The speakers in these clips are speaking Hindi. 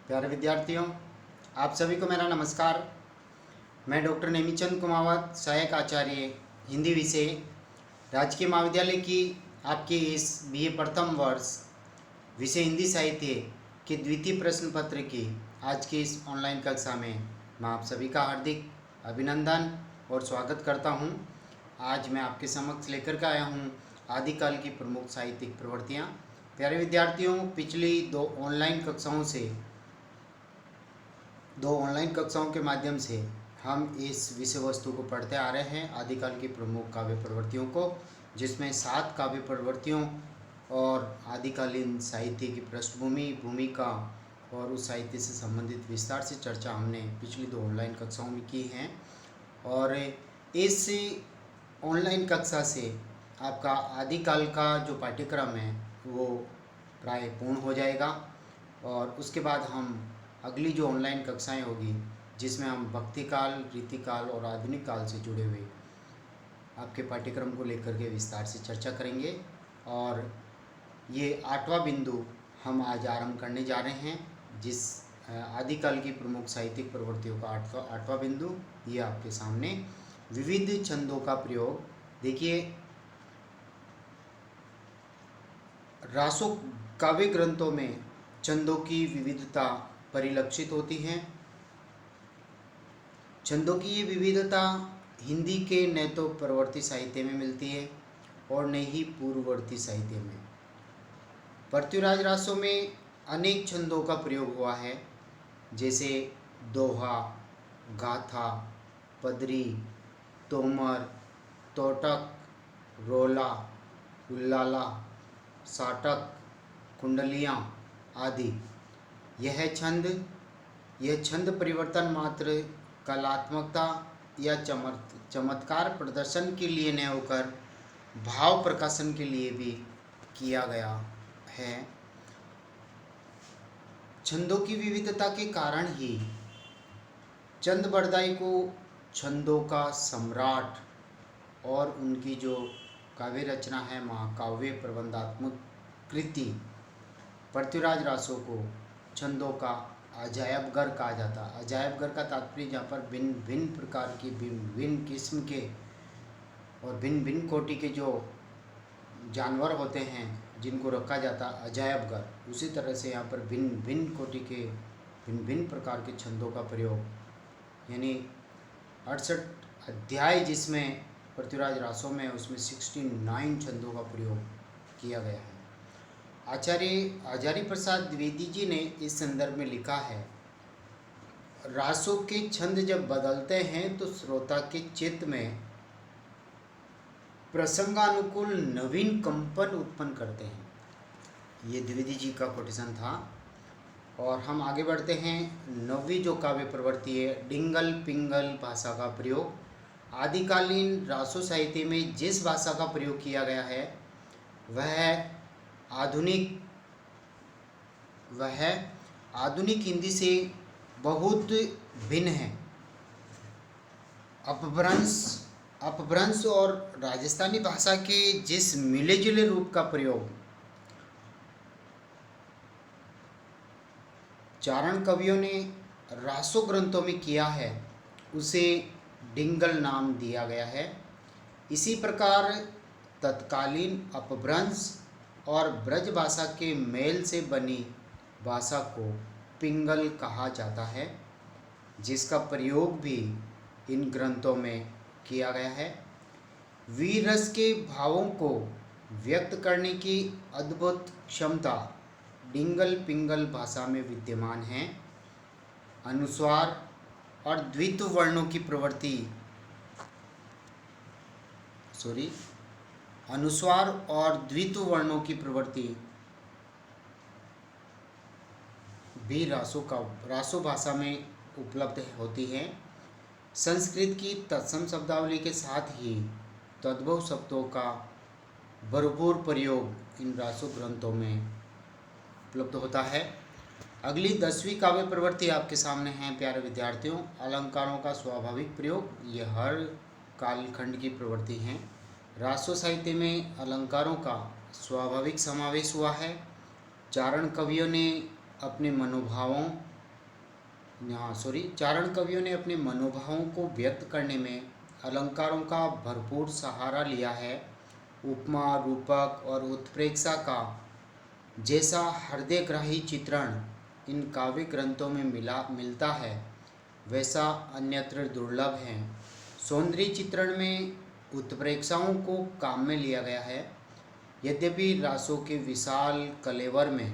प्यारे विद्यार्थियों, आप सभी को मेरा नमस्कार। मैं डॉक्टर नेमीचंद कुमावत, सहायक आचार्य हिंदी विषय, राजकीय महाविद्यालय की आपके इस बीए प्रथम वर्ष विषय हिंदी साहित्य के द्वितीय प्रश्न पत्र की आज की इस ऑनलाइन कक्षा में मैं आप सभी का हार्दिक अभिनंदन और स्वागत करता हूं। आज मैं आपके समक्ष लेकर के आया हूं आदिकाल की प्रमुख साहित्यिक प्रवृत्तियां। प्यारे विद्यार्थियों, पिछली दो ऑनलाइन कक्षाओं के माध्यम से हम इस विषय वस्तु को पढ़ते आ रहे हैं, आदिकाल की प्रमुख काव्य प्रवृत्तियों को, जिसमें 7 काव्य प्रवृत्तियों और आदिकालीन साहित्य की पृष्ठभूमि, भूमिका और उस साहित्य से संबंधित विस्तार से चर्चा हमने पिछली 2 ऑनलाइन कक्षाओं में की हैं। और इस ऑनलाइन कक्षा से आपका आदिकाल का जो पाठ्यक्रम है वो प्राय पूर्ण हो जाएगा और उसके बाद हम अगली जो ऑनलाइन कक्षाएं होगी जिसमें हम भक्तिकाल, रीतिकाल और आधुनिक काल से जुड़े हुए आपके पाठ्यक्रम को लेकर के विस्तार से चर्चा करेंगे। और ये 8वां बिंदु हम आज आरंभ करने जा रहे हैं, जिस आदिकाल की प्रमुख साहित्यिक प्रवृत्तियों का 8वां बिंदु ये आपके सामने विविध छंदों का प्रयोग। देखिए, रासो काव्य ग्रंथों में छंदों की विविधता परिलक्षित होती हैं। छंदों की ये विविधता हिंदी के न तो परवर्ती साहित्य में मिलती है और न ही पूर्ववर्ती साहित्य में। पृथ्वीराज रासों में अनेक छंदों का प्रयोग हुआ है, जैसे दोहा, गाथा, पदरी, तोमर, तोटक, रोला, उल्लाला, साटक, कुंडलियाँ आदि। यह छंद परिवर्तन मात्र कलात्मकता या चमत्कार प्रदर्शन के लिए न होकर भाव प्रकाशन के लिए भी किया गया है। छंदों की विविधता के कारण ही चंद बरदाई को छंदों का सम्राट और उनकी जो काव्य रचना है, महाकाव्य प्रबंधात्मक कृति पृथ्वीराज रासों को छंदों का अजायबघर कहा जाता है। अजायबघर का तात्पर्य जहाँ पर भिन्न भिन्न प्रकार की, भिन्न भिन्न किस्म के और भिन्न भिन्न कोटि के जो जानवर होते हैं जिनको रखा जाता है अजायबघर, उसी तरह से यहाँ पर भिन्न भिन्न कोटि के, भिन्न भिन्न प्रकार के छंदों का प्रयोग, यानी 68 अध्याय जिसमें पृथ्वीराज रासों में, उसमें 69 छंदों का प्रयोग किया गया है। आचार्य आचार्य प्रसाद द्विवेदी जी ने इस संदर्भ में लिखा है, रासों के छंद जब बदलते हैं तो श्रोता के चित्त में प्रसंगानुकूल नवीन कंपन उत्पन्न करते हैं। ये द्विवेदी जी का कोटेशन था। और हम आगे बढ़ते हैं। 9वीं जो काव्य प्रवृत्ति है, डिंगल पिंगल भाषा का प्रयोग। आदिकालीन रासो साहित्य में जिस भाषा का प्रयोग किया गया है वह आधुनिक हिंदी से बहुत भिन्न है। अपभ्रंश और राजस्थानी भाषा के जिस मिले जुले रूप का प्रयोग चारण कवियों ने रासो ग्रंथों में किया है, उसे डिंगल नाम दिया गया है। इसी प्रकार तत्कालीन अपभ्रंश और ब्रज भाषा के मेल से बनी भाषा को पिंगल कहा जाता है, जिसका प्रयोग भी इन ग्रंथों में किया गया है। वीर रस के भावों को व्यक्त करने की अद्भुत क्षमता डिंगल पिंगल भाषा में विद्यमान है। अनुस्वार और द्वित्व वर्णों की प्रवृत्ति अनुस्वार और द्वित्व वर्णों की प्रवृत्ति भी रासो भाषा में उपलब्ध होती है। संस्कृत की तत्सम शब्दावली के साथ ही तद्भव शब्दों का भरपूर प्रयोग इन रासो ग्रंथों में उपलब्ध होता है। अगली 10वीं काव्य प्रवृत्ति आपके सामने है प्यारे विद्यार्थियों, अलंकारों का स्वाभाविक प्रयोग। ये हर कालखंड की प्रवृत्ति हैं। रासो साहित्य में अलंकारों का स्वाभाविक समावेश हुआ है। चारण कवियों ने अपने मनोभावों चारण कवियों ने अपने मनोभावों को व्यक्त करने में अलंकारों का भरपूर सहारा लिया है। उपमा, रूपक और उत्प्रेक्षा का जैसा हृदयग्राही चित्रण इन काव्य ग्रंथों में मिलता है, वैसा अन्यत्र दुर्लभ है। सौंदर्य चित्रण में उत्प्रेक्षाओं को काम में लिया गया है। यद्यपि रासों के विशाल कलेवर में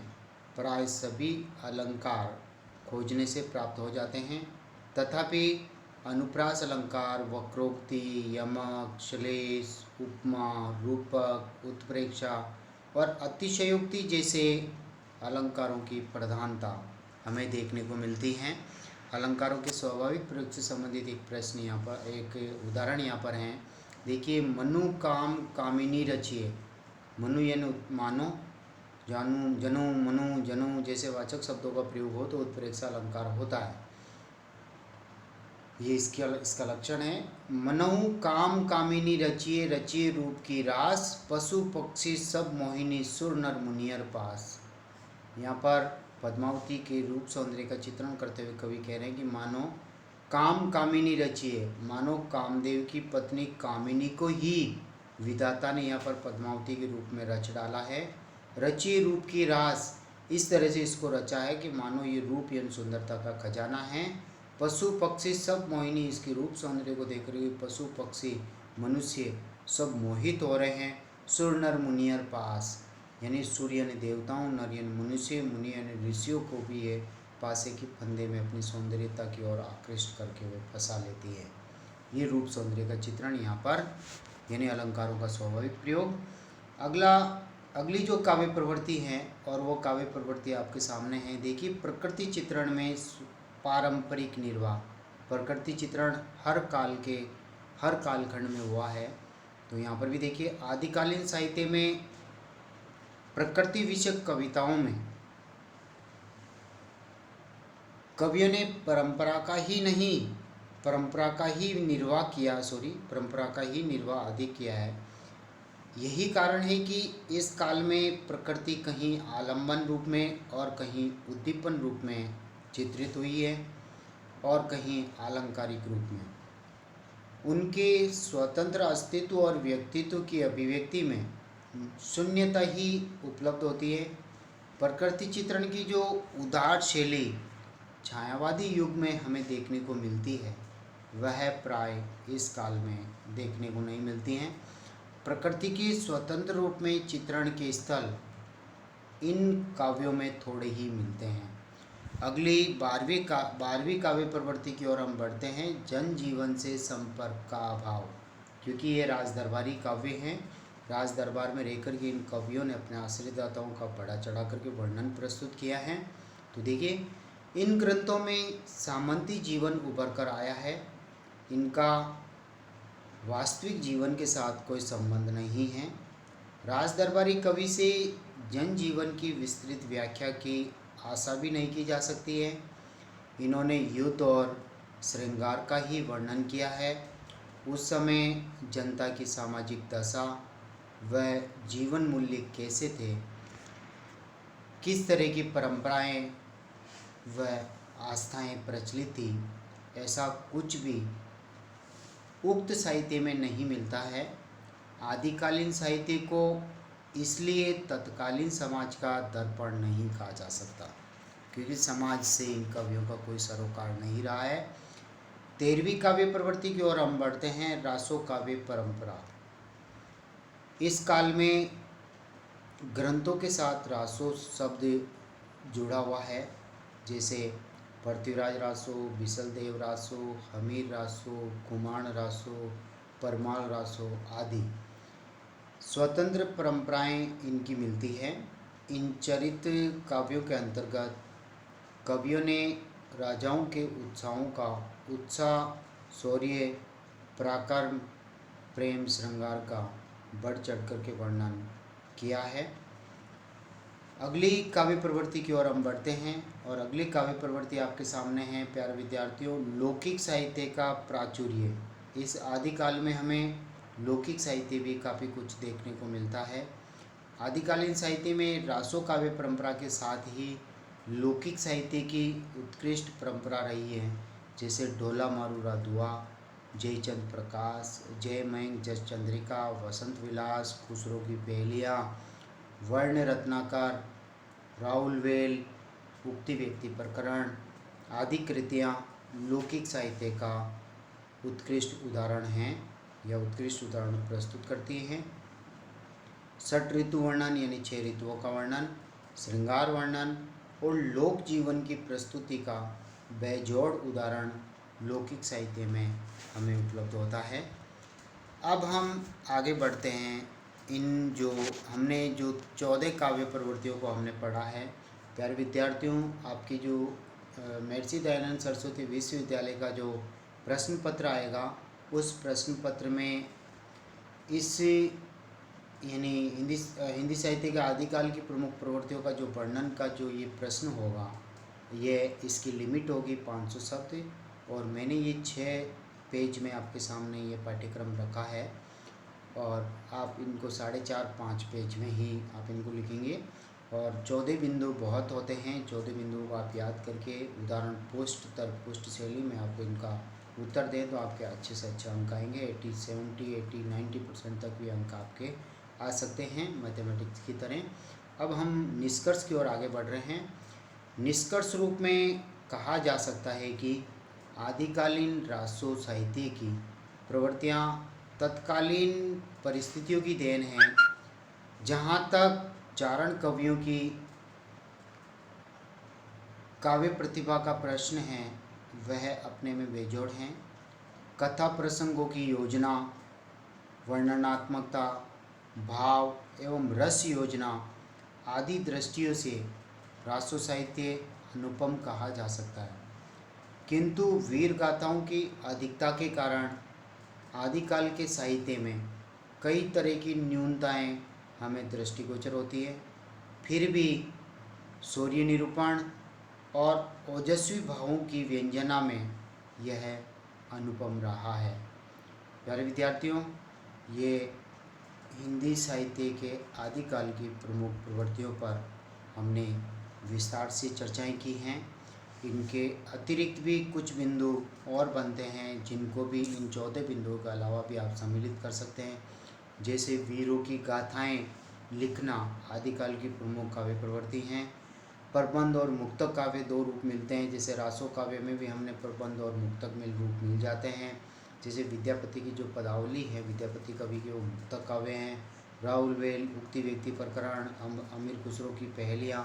प्राय सभी अलंकार खोजने से प्राप्त हो जाते हैं, तथापि अनुप्रास अलंकार, वक्रोक्ति, यमक, श्लेष, उपमा, रूपक, उत्प्रेक्षा और अतिशयोक्ति जैसे अलंकारों की प्रधानता हमें देखने को मिलती है। अलंकारों के स्वाभाविक प्रयोग से संबंधित एक प्रश्न यहाँ पर, एक उदाहरण यहाँ पर है। देखिए, मनु काम कामिनी रचिए। मनु यानी मानो, जानू, जनु, मनु, जनु जैसे वाचक शब्दों का प्रयोग हो तो उत्प्रेक्षा अलंकार होता है। ये इसका लक्षण है। मनहु काम कामिनी रचिए, रचिए रूप की रास, पशु पक्षी सब मोहिनी, सुर नर मुनियर पास। यहाँ पर पद्मावती के रूप सौंदर्य का चित्रण करते हुए कवि कह रहे हैं कि मानो काम कामिनी रचिए, मानो कामदेव की पत्नी कामिनी को ही विधाता ने यहाँ पर पद्मावती के रूप में रच डाला है। रचिए रूप की रास, इस तरह से इसको रचा है कि मानो ये रूप यानी सुंदरता का खजाना है। पशु पक्षी सब मोहिनी, इसके रूप सौंदर्य को देख रहे पशु पक्षी मनुष्य सब मोहित हो रहे हैं। सुर नर मुनियर पास, यानी सूर्य यानी देवताओं, नर यानी मनुष्य, मुनि यानी ऋषियों को भी ये पासे की फंदे में अपनी सौंदर्यता की ओर आकृष्ट करके वे फंसा लेती है। ये रूप सौंदर्य का चित्रण यहाँ पर, यानी अलंकारों का स्वाभाविक प्रयोग। अगली जो काव्य प्रवृत्ति है, और वो काव्य प्रवृत्ति आपके सामने है। देखिए, प्रकृति चित्रण में पारंपरिक निर्वाह। प्रकृति चित्रण हर कालखंड में हुआ है। तो यहाँ पर भी देखिए, आदिकालीन साहित्य में प्रकृति विषयक कविताओं में कवियों ने परंपरा का ही निर्वाह अधिक किया है। यही कारण है कि इस काल में प्रकृति कहीं आलंबन रूप में और कहीं उद्दीपन रूप में चित्रित हुई है और कहीं आलंकारिक रूप में। उनके स्वतंत्र अस्तित्व और व्यक्तित्व की अभिव्यक्ति में शून्यता ही उपलब्ध होती है। प्रकृति चित्रण की जो उदार शैली छायावादी युग में हमें देखने को मिलती है, वह प्राय इस काल में देखने को नहीं मिलती हैं। प्रकृति के स्वतंत्र रूप में चित्रण के स्थल इन काव्यों में थोड़े ही मिलते हैं। अगली 12वीं काव्य प्रवृत्ति की ओर हम बढ़ते हैं। जनजीवन से संपर्क का अभाव, क्योंकि ये राजदरबारी काव्य हैं। राज दरबार में रहकर के इन कवियों ने अपने आश्रयदाताओं का बढ़ा चढ़ा करके वर्णन प्रस्तुत किया है। तो देखिए, इन ग्रंथों में सामंती जीवन उभर कर आया है। इनका वास्तविक जीवन के साथ कोई संबंध नहीं है। राज दरबारी कवि से जनजीवन की विस्तृत व्याख्या की आशा भी नहीं की जा सकती है। इन्होंने युद्ध और श्रृंगार का ही वर्णन किया है। उस समय जनता की सामाजिक दशा व जीवन मूल्य कैसे थे, किस तरह की परंपराएं व आस्थाएं प्रचलित थी, ऐसा कुछ भी उक्त साहित्य में नहीं मिलता है। आदिकालीन साहित्य को इसलिए तत्कालीन समाज का दर्पण नहीं कहा जा सकता, क्योंकि समाज से इन कवियों का कोई सरोकार नहीं रहा है। 13वीं काव्य प्रवृत्ति की ओर हम बढ़ते हैं। रासो काव्य परंपरा। इस काल में ग्रंथों के साथ रासो शब्द जुड़ा हुआ है, जैसे पृथ्वीराज रासो, बिसलदेव रासो, हमीर रासो, कुमाण रासो, परमाल रासो आदि स्वतंत्र परंपराएं इनकी मिलती है। इन चरित्र काव्यों के अंतर्गत कवियों ने राजाओं के उत्साह, शौर्य, पराक्रम, प्रेम, श्रृंगार का बढ़ चढ़ कर के वर्णन किया है। अगली काव्य प्रवृत्ति की ओर हम बढ़ते हैं, और अगली काव्य प्रवृत्ति आपके सामने है प्यारे विद्यार्थियों। लौकिक साहित्य का प्राचुर्य। इस आदिकाल में हमें लौकिक साहित्य भी काफ़ी कुछ देखने को मिलता है। आदिकालीन साहित्य में रासो काव्य परंपरा के साथ ही लौकिक साहित्य की उत्कृष्ट परंपरा रही है, जैसे ढोला मारू राधुआ, जयचंद प्रकाश, जय मयंक जस चंद्रिका, वसंत विलास, खुसरो की पहेलियाँ, वर्ण रत्नाकर, राहुल वेल, उक्ति व्यक्ति प्रकरण आदि कृतियाँ लौकिक साहित्य का उत्कृष्ट उदाहरण हैं या उत्कृष्ट उदाहरण प्रस्तुत करती हैं। षट ऋतु वर्णन यानी 6 ऋतुओं का वर्णन, श्रृंगार वर्णन और लोक जीवन की प्रस्तुति का बेजोड़ उदाहरण लौकिक साहित्य में हमें उपलब्ध होता है। अब हम आगे बढ़ते हैं। इन जो हमने जो 14 काव्य प्रवृत्तियों को हमने पढ़ा है, प्यारे विद्यार्थियों, आपकी जो महर्षि दयानंद सरस्वती विश्वविद्यालय का जो प्रश्न पत्र आएगा, उस प्रश्न पत्र में इस यानी हिंदी साहित्य के आदिकाल की प्रमुख प्रवृत्तियों का जो वर्णन का जो ये प्रश्न होगा, ये इसकी लिमिट होगी 500 शब्द। और मैंने ये 6 पेज में आपके सामने ये पाठ्यक्रम रखा है और आप इनको 4.5-5 पेज में ही आप इनको लिखेंगे। और 14 बिंदु बहुत होते हैं, 14 बिंदुओं को आप याद करके उदाहरण पुष्ट तर्क पुष्ट शैली में आप इनका उत्तर दें तो आपके अच्छे से अच्छे अंक आएंगे। 80, 70, 80, 90% तक भी अंक आपके आ सकते हैं मैथमेटिक्स की तरह। अब हम निष्कर्ष की ओर आगे बढ़ रहे हैं। निष्कर्ष रूप में कहा जा सकता है कि आदिकालीन रासो साहित्य की प्रवृत्तियाँ तत्कालीन परिस्थितियों की देन हैं। जहाँ तक चारण कवियों की काव्य प्रतिभा का प्रश्न है, वह अपने में बेजोड़ हैं। कथा प्रसंगों की योजना, वर्णनात्मकता, भाव एवं रस योजना आदि दृष्टियों से रासो साहित्य अनुपम कहा जा सकता है। किंतु वीर गाथाओं की अधिकता के कारण आदिकाल के साहित्य में कई तरह की न्यूनताएं हमें दृष्टिगोचर होती है। फिर भी शौर्य निरूपण और ओजस्वी भावों की व्यंजना में यह अनुपम रहा है। प्यारे विद्यार्थियों, ये हिंदी साहित्य के आदिकाल की प्रमुख प्रवृत्तियों पर हमने विस्तार से चर्चाएं की हैं। इनके अतिरिक्त भी कुछ बिंदु और बनते हैं, जिनको भी इन 14 बिंदुओं के अलावा भी आप सम्मिलित कर सकते हैं। जैसे वीरों की गाथाएं लिखना आदिकाल की प्रमुख काव्य प्रवृत्ति हैं। प्रबंध और मुक्तक काव्य 2 रूप मिलते हैं, जैसे रासो काव्य में भी हमने प्रबंध और मुक्तक में रूप मिल जाते हैं। जैसे विद्यापति की जो पदावली है, विद्यापति कवि के वो मुक्तक काव्य हैं। राहुल वेल, उक्ति व्यक्ति प्रकरण, अमीर खुसरो की पहेलियाँ,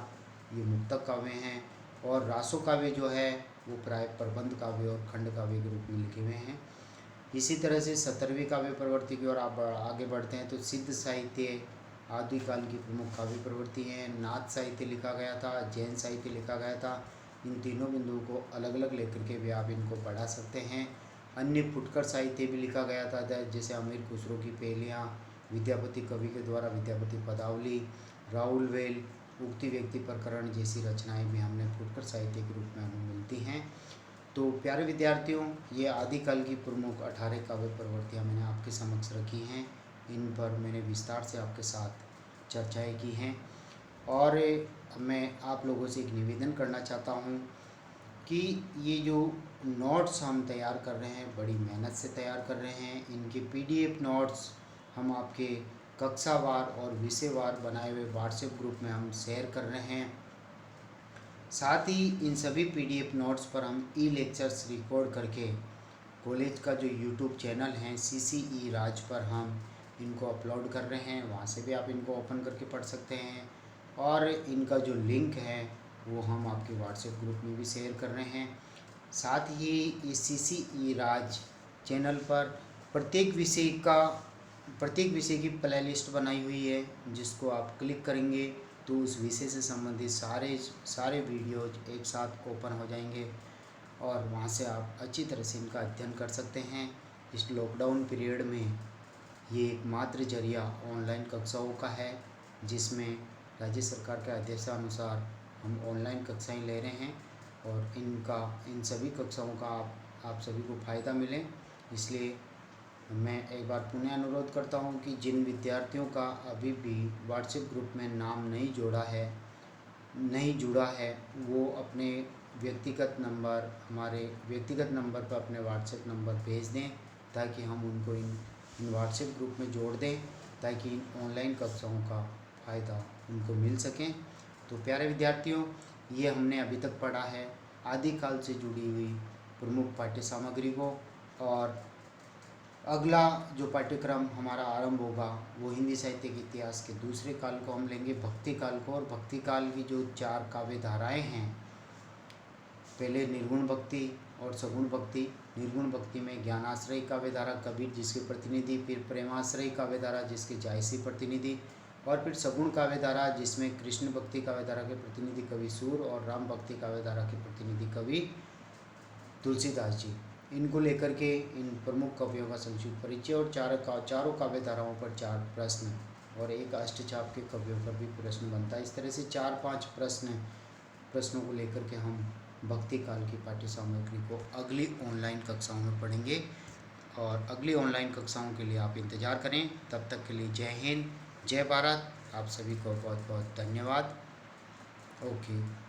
ये मुक्तक काव्य हैं। और रासो काव्य जो है वो प्राय प्रबंध काव्य और खंड काव्य के रूप में लिखे हुए हैं। इसी तरह से 17वीं काव्य प्रवृत्ति की ओर आप आगे बढ़ते हैं तो सिद्ध साहित्य आदिकाल की प्रमुख काव्य प्रवृत्ति हैं। नाथ साहित्य लिखा गया था, जैन साहित्य लिखा गया था। इन तीनों बिंदुओं को अलग अलग लेकर के भी आप इनको पढ़ा सकते हैं। अन्य फुटकर साहित्य भी लिखा गया था, जैसे अमीर खुसरो की पहेलियाँ, विद्यापति कवि के द्वारा विद्यापति पदावली, राहुल वेल, उक्ति व्यक्ति प्रकरण जैसी रचनाएं भी हमने फुटकर साहित्य के रूप में हमें मिलती हैं। तो प्यारे विद्यार्थियों, ये आदिकाल की प्रमुख 18 काव्य प्रवृत्तियाँ मैंने आपके समक्ष रखी हैं। इन पर मैंने विस्तार से आपके साथ चर्चाएं की हैं। और मैं आप लोगों से एक निवेदन करना चाहता हूँ कि ये जो नोट्स हम तैयार कर रहे हैं, बड़ी मेहनत से तैयार कर रहे हैं। इनके PDF नोट्स हम आपके कक्षावार और विषयवार बनाए हुए व्हाट्सएप ग्रुप में हम शेयर कर रहे हैं। साथ ही इन सभी PDF नोट्स पर हम लेक्चर्स रिकॉर्ड करके कॉलेज का जो YouTube चैनल है CCE राज पर हम इनको अपलोड कर रहे हैं। वहाँ से भी आप इनको ओपन करके पढ़ सकते हैं। और इनका जो लिंक है वो हम आपके व्हाट्सएप ग्रुप में भी शेयर कर रहे हैं। साथ ही इस CCE राज चैनल पर प्रत्येक विषय की प्ले लिस्ट बनाई हुई है, जिसको आप क्लिक करेंगे तो उस विषय से संबंधित सारे वीडियोज एक साथ ओपन हो जाएंगे और वहाँ से आप अच्छी तरह से इनका अध्ययन कर सकते हैं। इस लॉकडाउन पीरियड में ये एकमात्र जरिया ऑनलाइन कक्षाओं का है, जिसमें राज्य सरकार के आदेशानुसार हम ऑनलाइन कक्षाएं ले रहे हैं और इन सभी कक्षाओं का आप सभी को फ़ायदा मिले। इसलिए मैं एक बार पुनः अनुरोध करता हूं कि जिन विद्यार्थियों का अभी भी व्हाट्सएप ग्रुप में नाम नहीं जोड़ा है, नहीं जुड़ा है वो अपने व्यक्तिगत नंबर, हमारे व्यक्तिगत नंबर पर अपने व्हाट्सएप नंबर भेज दें, ताकि हम उनको इन व्हाट्सएप ग्रुप में जोड़ दें, ताकि इन ऑनलाइन कक्षाओं का फ़ायदा उनको मिल सकें। तो प्यारे विद्यार्थियों, ये हमने अभी तक पढ़ा है आदिकाल से जुड़ी हुई प्रमुख पाठ्य सामग्री को, और अगला जो पाठ्यक्रम हमारा आरंभ होगा वो हिंदी साहित्य के इतिहास के दूसरे काल को हम लेंगे, भक्ति काल को। और भक्ति काल की जो 4 काव्य धाराएँ हैं, पहले निर्गुण भक्ति और सगुण भक्ति। निर्गुण भक्ति में ज्ञानाश्रयी काव्य धारा कबीर जिसके प्रतिनिधि, फिर प्रेमाश्रयी काव्य धारा जिसके जायसी प्रतिनिधि, और फिर सगुण काव्य धारा जिसमें कृष्ण भक्ति काव्य धारा के प्रतिनिधि कवि सूर और राम भक्ति काव्य धारा के प्रतिनिधि कवि तुलसीदास जी। इनको लेकर के इन प्रमुख कवियों का संक्षिप्त परिचय, और चारों काव्य धाराओं पर 4 प्रश्न और एक अष्टचाप के कवियों पर भी प्रश्न बनता है। इस तरह से 4-5 प्रश्नों को लेकर के हम भक्ति काल की पाठ्य सामग्री को अगली ऑनलाइन कक्षाओं में पढ़ेंगे। और अगली ऑनलाइन कक्षाओं के लिए आप इंतज़ार करें। तब तक के लिए जय हिंद, जय भारत। आप सभी को बहुत बहुत धन्यवाद। ओके।